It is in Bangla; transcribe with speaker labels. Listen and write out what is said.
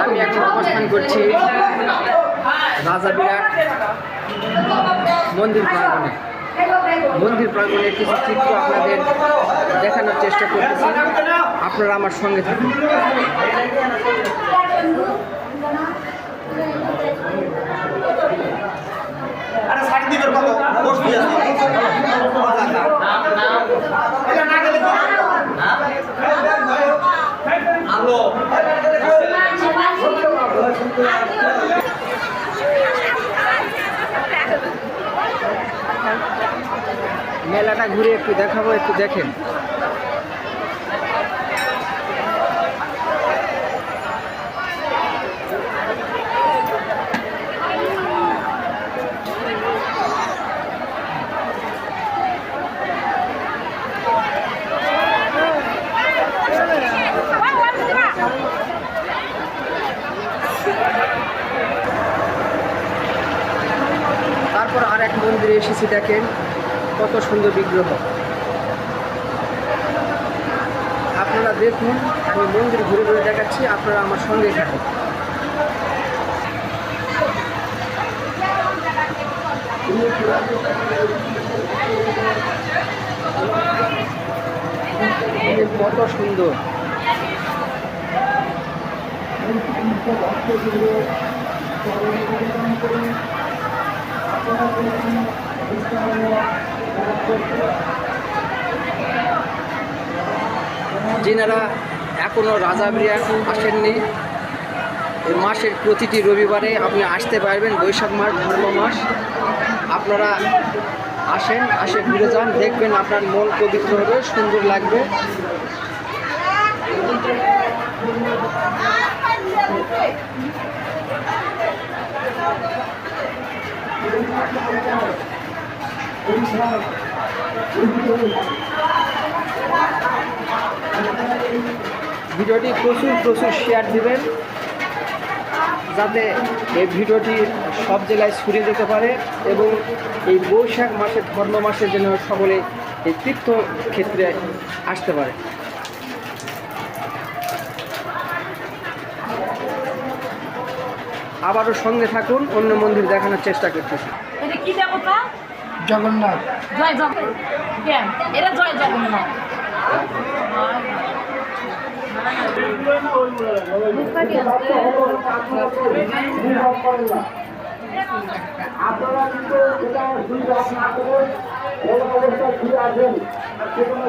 Speaker 1: আমি এখন অবস্থান করছি রাজা বিরাট মন্দির প্রাঙ্গণে। মন্দির প্রাঙ্গণে কিছু চিত্র আপনাদের দেখানোর চেষ্টা করতেছি, আপনারা আমার সঙ্গে থাকুন। মেলাটা ঘুরে একটু দেখাবো, একটু দেখেন। তারপর আর এক মন্দিরে এসেছি, দেখেন কত সুন্দর বিগ্রহ। আপনারা দেখুন, আমি মন্দির ঘুরে ঘুরে দেখাচ্ছি, আপনারা আমার সঙ্গে থাকুন। কত সুন্দর। যিনারা এখনও রাজা বিরাট আসেননি, এই মাসের প্রতিটি রবিবারে আপনি আসতে পারবেন। বৈশাখ মাস ধর্ম মাস, আপনারা আসেন, আসে ঘুরে যান, দেখবেন আপনার মন পবিত্র হবে, সুন্দর লাগবে। ভিডিওটি প্রচুর শেয়ার দিবেন, যাতে এই ভিডিওটি সব জেলায় ছড়িয়ে যেতে পারে এবং এই বৈশাখ মাসের ধর্ম মাসের জন্য সকলে এই তীর্থক্ষেত্রে আসতে পারে। আবারও সঙ্গে থাকুন, অন্য মন্দির দেখানোর চেষ্টা করতেছি।
Speaker 2: এটা কি দেবতা?
Speaker 1: জগন্নাথ।
Speaker 2: জয় জগন্নাথ। কেন এটা জয় জগন্নাথ?
Speaker 3: আপনারা কিন্তু এটা সুবিধা না করে অবস্থা ঘুরে আসেন, সেখানে